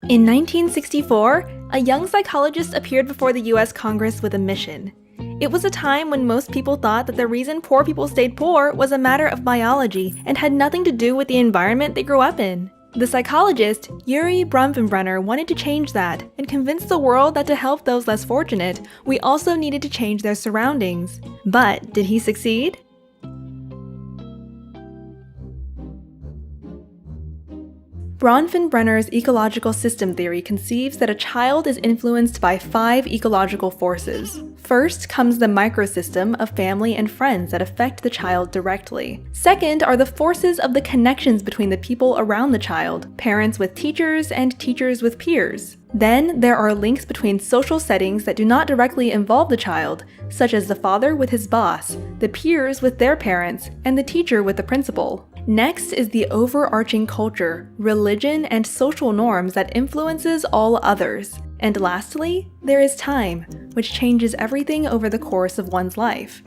In 1964, a young psychologist appeared before the US Congress with a mission. It was a time when most people thought that the reason poor people stayed poor was a matter of biology and had nothing to do with the environment they grew up in. The psychologist, Bronfenbrenner, wanted to change that and convince the world that to help those less fortunate, we also needed to change their surroundings. But did he succeed? Bronfenbrenner's ecological system theory conceives that a child is influenced by 5 ecological forces. First comes the microsystem of family and friends that affect the child directly. Second are the forces of the connections between the people around the child, parents with teachers and teachers with peers. Then there are links between social settings that do not directly involve the child, such as the father with his boss, the peers with their parents, and the teacher with the principal. Next is the overarching culture, religion, and social norms that influences all others. And lastly, there is time, which changes everything over the course of one's life.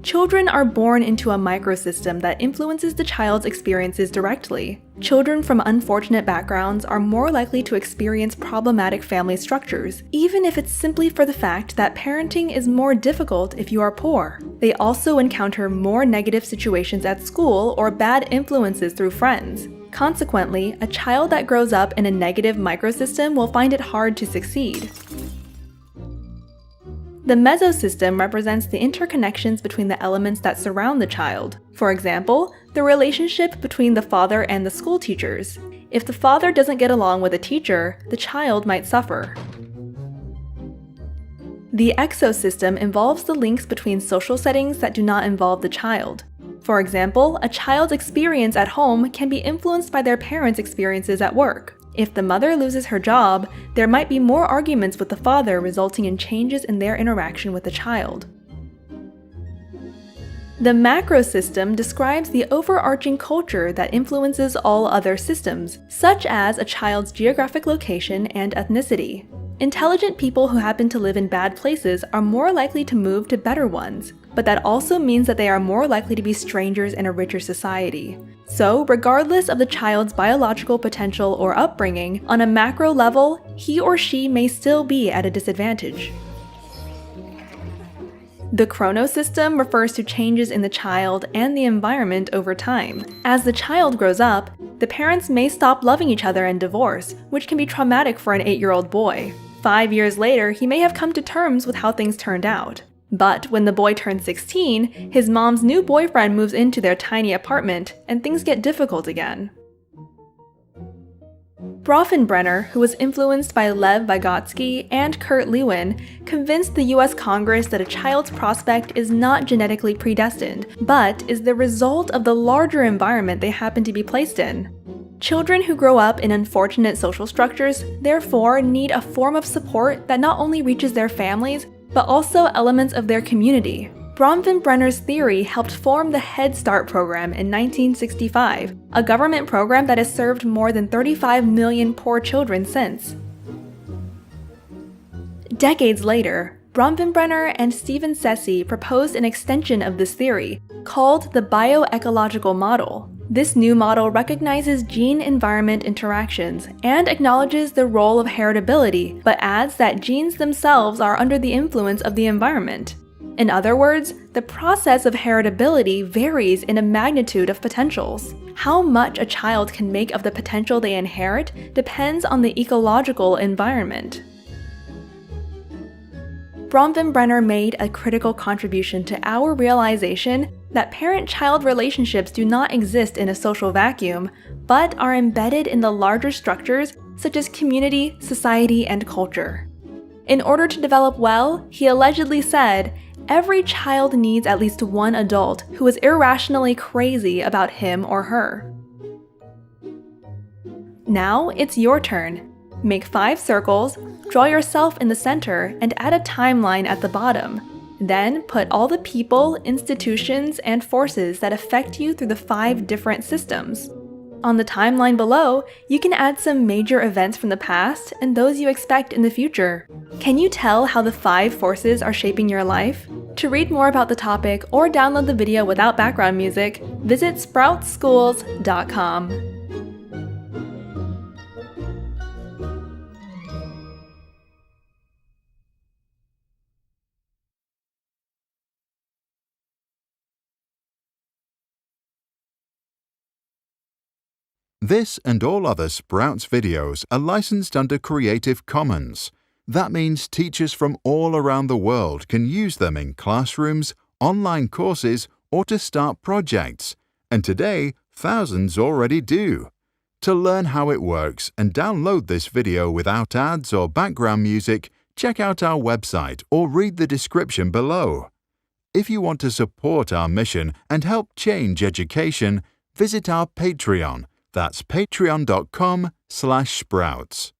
Children are born into a microsystem that influences the child's experiences directly. Children from unfortunate backgrounds are more likely to experience problematic family structures, even if it's simply for the fact that parenting is more difficult if you are poor. They also encounter more negative situations at school or bad influences through friends. Consequently, a child that grows up in a negative microsystem will find it hard to succeed. The mesosystem represents the interconnections between the elements that surround the child. For example, the relationship between the father and the school teachers. If the father doesn't get along with a teacher, the child might suffer. The exosystem involves the links between social settings that do not involve the child. For example, a child's experience at home can be influenced by their parents' experiences at work. If the mother loses her job, there might be more arguments with the father, resulting in changes in their interaction with the child. The macrosystem describes the overarching culture that influences all other systems, such as a child's geographic location and ethnicity. Intelligent people who happen to live in bad places are more likely to move to better ones, but that also means that they are more likely to be strangers in a richer society. So, regardless of the child's biological potential or upbringing, on a macro level, he or she may still be at a disadvantage. The chronosystem refers to changes in the child and the environment over time. As the child grows up, the parents may stop loving each other and divorce, which can be traumatic for an 8-year-old boy. 5 years later, he may have come to terms with how things turned out. But when the boy turns 16, his mom's new boyfriend moves into their tiny apartment, and things get difficult again. Bronfenbrenner, who was influenced by Lev Vygotsky and Kurt Lewin, convinced the US Congress that a child's prospect is not genetically predestined, but is the result of the larger environment they happen to be placed in. Children who grow up in unfortunate social structures, therefore, need a form of support that not only reaches their families, but also elements of their community. Bronfenbrenner's theory helped form the Head Start program in 1965, a government program that has served more than 35 million poor children since. Decades later, Bronfenbrenner and Stephen Sessi proposed an extension of this theory, called the bioecological model. This new model recognizes gene-environment interactions and acknowledges the role of heritability, but adds that genes themselves are under the influence of the environment. In other words, the process of heritability varies in a magnitude of potentials. How much a child can make of the potential they inherit depends on the ecological environment. Bronfenbrenner made a critical contribution to our realization that parent-child relationships do not exist in a social vacuum, but are embedded in the larger structures such as community, society, and culture. In order to develop well, he allegedly said, every child needs at least one adult who is irrationally crazy about him or her. Now it's your turn. Make 5 circles, draw yourself in the center, and add a timeline at the bottom. Then put all the people, institutions, and forces that affect you through the 5 different systems. On the timeline below, you can add some major events from the past and those you expect in the future. Can you tell how the 5 forces are shaping your life? To read more about the topic or download the video without background music, visit sproutsschools.com. This and all other Sprouts videos are licensed under Creative Commons. That means teachers from all around the world can use them in classrooms, online courses, or to start projects. And today, thousands already do. To learn how it works and download this video without ads or background music, check out our website or read the description below. If you want to support our mission and help change education, visit our Patreon. That's patreon.com/sprouts.